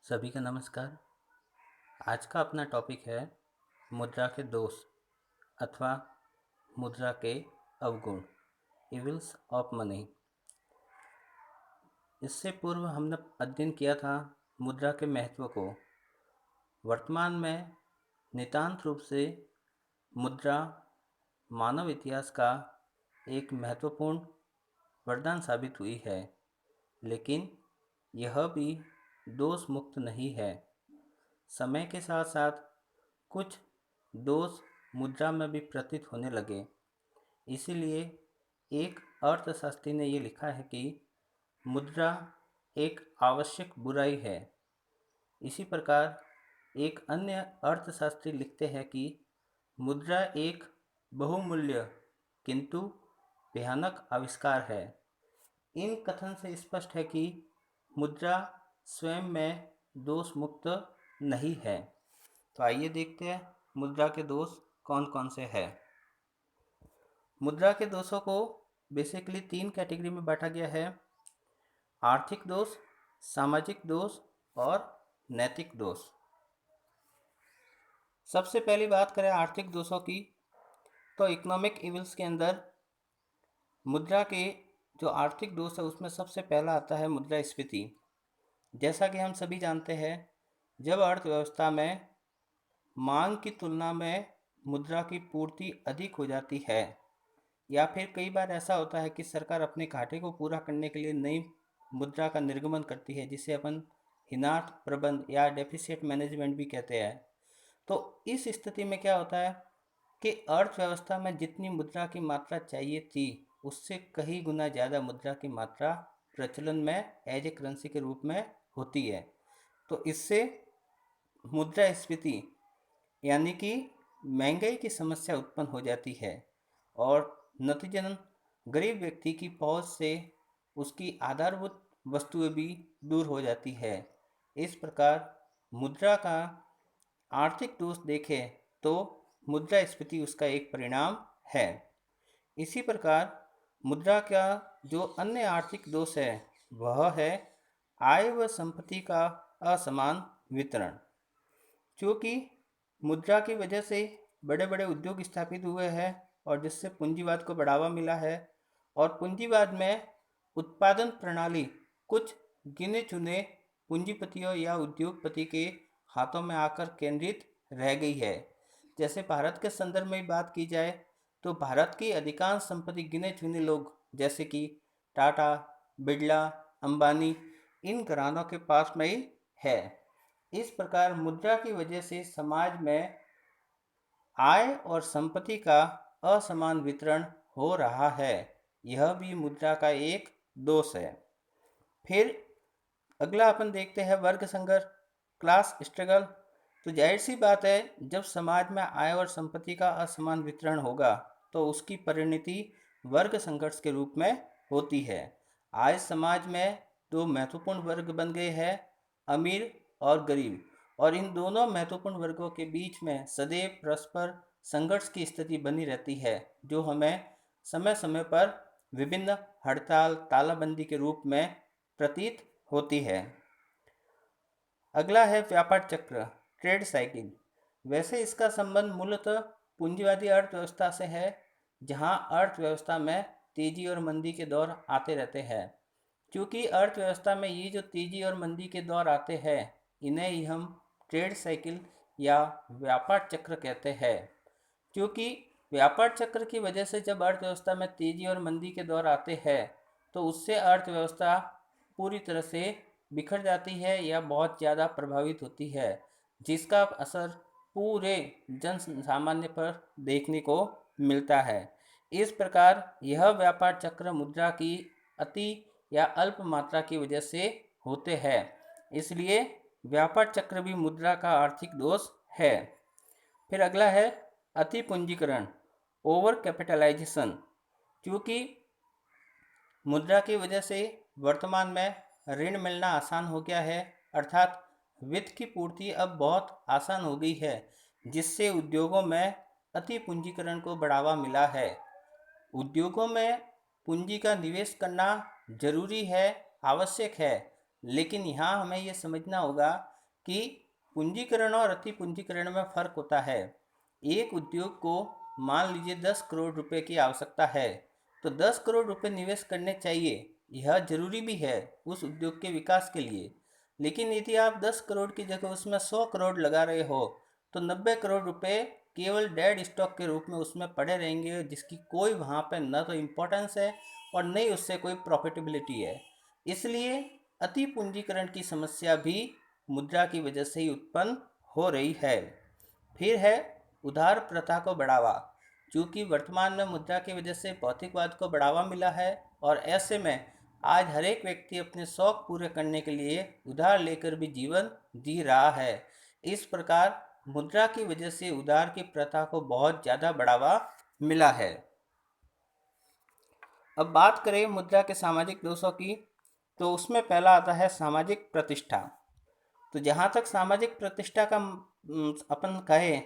सभी का नमस्कार। आज का अपना टॉपिक है मुद्रा के दोष अथवा मुद्रा के अवगुण, इविल्स ऑफ मनी। इससे पूर्व हमने अध्ययन किया था मुद्रा के महत्व को। वर्तमान में नितांत रूप से मुद्रा मानव इतिहास का एक महत्वपूर्ण वरदान साबित हुई है, लेकिन यह भी दोष मुक्त नहीं है। समय के साथ साथ कुछ दोष मुद्रा में भी प्रतीत होने लगे। इसीलिए एक अर्थशास्त्री ने ये लिखा है कि मुद्रा एक आवश्यक बुराई है। इसी प्रकार एक अन्य अर्थशास्त्री लिखते हैं कि मुद्रा एक बहुमूल्य किंतु भयानक आविष्कार है। इन कथन से स्पष्ट है कि मुद्रा स्वयं में दोष मुक्त नहीं है। तो आइए देखते हैं मुद्रा के दोष कौन कौन से हैं। मुद्रा के दोषों को बेसिकली 3 कैटेगरी में बांटा गया है: आर्थिक दोष, सामाजिक दोष और नैतिक दोष। सबसे पहली बात करें आर्थिक दोषों की, तो इकोनॉमिक इविल्स के अंदर मुद्रा के जो आर्थिक दोष है उसमें सबसे पहला आता है मुद्रास्फीति। जैसा कि हम सभी जानते हैं, जब अर्थव्यवस्था में मांग की तुलना में मुद्रा की पूर्ति अधिक हो जाती है, या फिर कई बार ऐसा होता है कि सरकार अपने घाटे को पूरा करने के लिए नई मुद्रा का निर्गमन करती है, जिसे अपन हिनार्थ प्रबंध या डेफिसिट मैनेजमेंट भी कहते हैं। तो इस स्थिति में क्या होता है कि अर्थव्यवस्था में जितनी मुद्रा की मात्रा चाहिए थी, उससे कई गुना ज़्यादा मुद्रा की मात्रा प्रचलन में एज ए करेंसी के रूप में होती है। तो इससे मुद्रास्फीति यानी कि महंगाई की समस्या उत्पन्न हो जाती है और नतीजतन गरीब व्यक्ति की पहुंच से उसकी आधारभूत वस्तुएं भी दूर हो जाती है। इस प्रकार मुद्रा का आर्थिक दोष देखें तो मुद्रास्फीति उसका एक परिणाम है। इसी प्रकार मुद्रा का जो अन्य आर्थिक दोष है वह है आय व संपत्ति का असमान वितरण। क्योंकि मुद्रा की वजह से बड़े बड़े उद्योग स्थापित हुए हैं और जिससे पूंजीवाद को बढ़ावा मिला है, और पूंजीवाद में उत्पादन प्रणाली कुछ गिने चुने पूंजीपतियों या उद्योगपति के हाथों में आकर केंद्रित रह गई है। जैसे भारत के संदर्भ में बात की जाए तो भारत की अधिकांश संपत्ति गिने चुने लोग जैसे कि टाटा, बिरला, अंबानी, इन घरानों के पास में ही है। इस प्रकार मुद्रा की वजह से समाज में आय और संपत्ति का असमान वितरण हो रहा है। यह भी मुद्रा का एक दोष है। फिर अगला अपन देखते हैं वर्ग संघर्ष, क्लास स्ट्रगल। तो जाहिर सी बात है, जब समाज में आय और संपत्ति का असमान वितरण होगा तो उसकी परिणति वर्ग संघर्ष के रूप में होती है। आज समाज में दो महत्वपूर्ण वर्ग बन गए हैं, अमीर और गरीब, और इन दोनों महत्वपूर्ण वर्गों के बीच में सदैव परस्पर संघर्ष की स्थिति बनी रहती है, जो हमें समय समय पर विभिन्न हड़ताल, तालाबंदी के रूप में प्रतीत होती है। अगला है व्यापार चक्र, ट्रेड साइकिल। वैसे इसका संबंध मूलतः पूंजीवादी अर्थव्यवस्था से है, जहां अर्थव्यवस्था में तेजी और मंदी के दौर आते रहते हैं। क्योंकि अर्थव्यवस्था में ये जो तेजी और मंदी के दौर आते हैं, इन्हें ही हम ट्रेड साइकिल या व्यापार चक्र कहते हैं। क्योंकि व्यापार चक्र की वजह से जब अर्थव्यवस्था में तेजी और मंदी के दौर आते हैं तो उससे अर्थव्यवस्था पूरी तरह से बिखर जाती है या बहुत ज़्यादा प्रभावित होती है, जिसका असर पूरे जन सामान्य पर देखने को मिलता है। इस प्रकार यह व्यापार चक्र मुद्रा की अति या अल्प मात्रा की वजह से होते हैं। इसलिए व्यापार चक्र भी मुद्रा का आर्थिक दोष है। फिर अगला है अति पूंजीकरण, ओवर कैपिटलाइजेशन। क्योंकि मुद्रा की वजह से वर्तमान में ऋण मिलना आसान हो गया है, अर्थात वित्त की पूर्ति अब बहुत आसान हो गई है, जिससे उद्योगों में अति पूंजीकरण को बढ़ावा मिला है। उद्योगों में पूंजी का निवेश करना जरूरी है, आवश्यक है, लेकिन यहाँ हमें ये समझना होगा कि पूंजीकरण और अति पूंजीकरण में फर्क होता है। एक उद्योग को मान लीजिए 10 करोड़ रुपए की आवश्यकता है, तो 10 करोड़ रुपए निवेश करने चाहिए, यह जरूरी भी है उस उद्योग के विकास के लिए। लेकिन यदि आप 10 करोड़ की जगह उसमें 100 करोड़ लगा रहे हो, तो 90 करोड़ रुपए केवल डेड स्टॉक के रूप में उसमें पड़े रहेंगे, जिसकी कोई वहाँ पे न तो इम्पोर्टेंस है और न ही उससे कोई प्रॉफिटेबिलिटी है। इसलिए अति पूंजीकरण की समस्या भी मुद्रा की वजह से ही उत्पन्न हो रही है। फिर है उधार प्रथा को बढ़ावा। चूँकि वर्तमान में मुद्रा की वजह से भौतिकवाद को बढ़ावा मिला है और ऐसे में आज हर एक व्यक्ति अपने शौक पूरे करने के लिए उधार लेकर भी जीवन जी रहा है। इस प्रकार मुद्रा की वजह से उधार की प्रथा को बहुत ज़्यादा बढ़ावा मिला है। अब बात करें मुद्रा के सामाजिक दोषों की, तो उसमें पहला आता है सामाजिक प्रतिष्ठा। तो जहाँ तक सामाजिक प्रतिष्ठा का अपन कहें,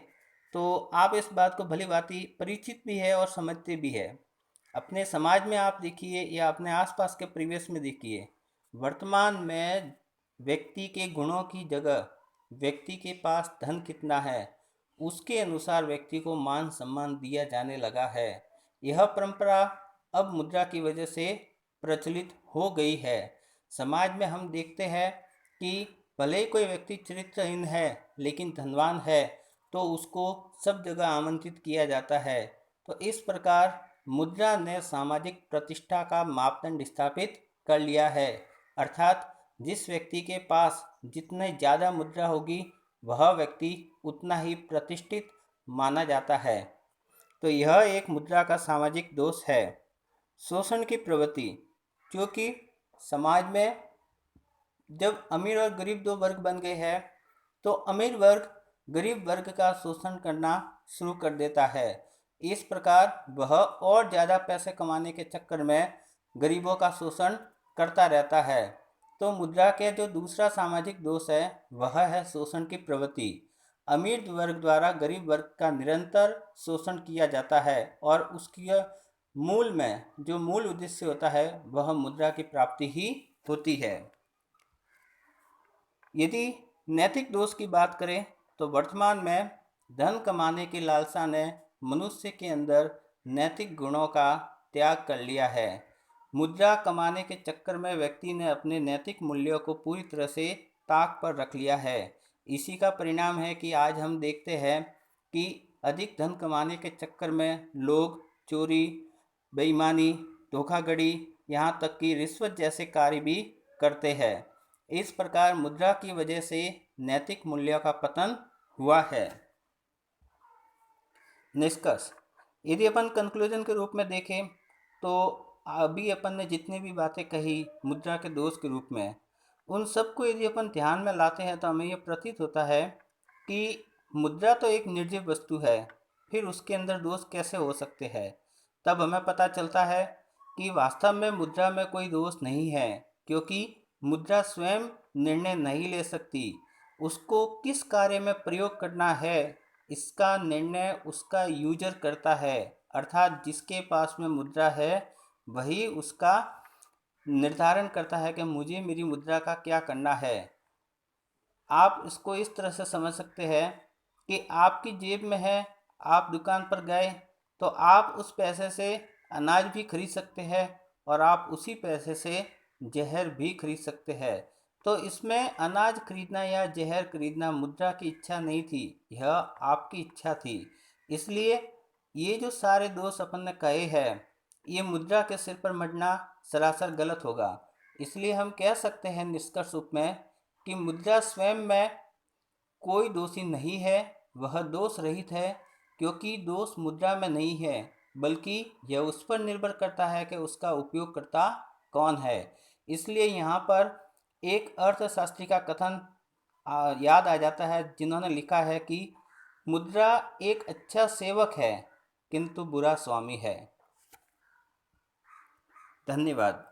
तो आप इस बात को भली भांति परिचित भी है और समझते भी है। अपने समाज में आप देखिए या अपने आसपास के परिवेश में देखिए, वर्तमान में व्यक्ति के गुणों की जगह व्यक्ति के पास धन कितना है उसके अनुसार व्यक्ति को मान सम्मान दिया जाने लगा है। यह परंपरा अब मुद्रा की वजह से प्रचलित हो गई है। समाज में हम देखते हैं कि भले ही कोई व्यक्ति चरित्रहीन है लेकिन धनवान है, तो उसको सब जगह आमंत्रित किया जाता है। तो इस प्रकार मुद्रा ने सामाजिक प्रतिष्ठा का मापदंड स्थापित कर लिया है। अर्थात जिस व्यक्ति के पास जितने ज़्यादा मुद्रा होगी वह व्यक्ति उतना ही प्रतिष्ठित माना जाता है। तो यह एक मुद्रा का सामाजिक दोष है। शोषण की प्रवृत्ति, क्योंकि समाज में जब अमीर और गरीब दो वर्ग बन गए हैं, तो अमीर वर्ग गरीब वर्ग का शोषण करना शुरू कर देता है। इस प्रकार वह और ज़्यादा पैसे कमाने के चक्कर में गरीबों का शोषण करता रहता है। तो मुद्रा के जो दूसरा सामाजिक दोष है वह है शोषण की प्रवृत्ति। अमीर वर्ग द्वारा गरीब वर्ग का निरंतर शोषण किया जाता है और उसकी मूल में जो मूल उद्देश्य होता है वह मुद्रा की प्राप्ति ही होती है। यदि नैतिक दोष की बात करें, तो वर्तमान में धन कमाने की लालसा ने मनुष्य के अंदर नैतिक गुणों का त्याग कर लिया है। मुद्रा कमाने के चक्कर में व्यक्ति ने अपने नैतिक मूल्यों को पूरी तरह से ताक पर रख लिया है। इसी का परिणाम है कि आज हम देखते हैं कि अधिक धन कमाने के चक्कर में लोग चोरी, बेईमानी, धोखाधड़ी, यहाँ तक कि रिश्वत जैसे कार्य भी करते हैं। इस प्रकार मुद्रा की वजह से नैतिक मूल्यों का पतन हुआ है। निष्कर्ष, यदि अपन कंक्लूजन के रूप में देखें, तो अभी अपन ने जितनी भी बातें कही मुद्रा के दोष के रूप में, उन सबको यदि अपन ध्यान में लाते हैं तो हमें यह प्रतीत होता है कि मुद्रा तो एक निर्जीव वस्तु है, फिर उसके अंदर दोष कैसे हो सकते हैं। तब हमें पता चलता है कि वास्तव में मुद्रा में कोई दोष नहीं है, क्योंकि मुद्रा स्वयं निर्णय नहीं ले सकती। उसको किस कार्य में प्रयोग करना है इसका निर्णय उसका यूजर करता है, अर्थात जिसके पास में मुद्रा है वही उसका निर्धारण करता है कि मुझे मेरी मुद्रा का क्या करना है। आप इसको इस तरह से समझ सकते हैं कि आपकी जेब में है, आप दुकान पर गए तो आप उस पैसे से अनाज भी खरीद सकते हैं और आप उसी पैसे से जहर भी खरीद सकते हैं। तो इसमें अनाज खरीदना या जहर खरीदना मुद्रा की इच्छा नहीं थी, यह आपकी इच्छा थी। इसलिए ये जो सारे दोष अपन ने कहे हैं, ये मुद्रा के सिर पर मढ़ना सरासर गलत होगा। इसलिए हम कह सकते हैं निष्कर्ष रूप में कि मुद्रा स्वयं में कोई दोषी नहीं है, वह दोष रहित है, क्योंकि दोष मुद्रा में नहीं है, बल्कि यह उस पर निर्भर करता है कि उसका उपयोगकर्ता कौन है। इसलिए यहाँ पर एक अर्थशास्त्री का कथन याद आ जाता है, जिन्होंने लिखा है कि मुद्रा एक अच्छा सेवक है किंतु बुरा स्वामी है। धन्यवाद।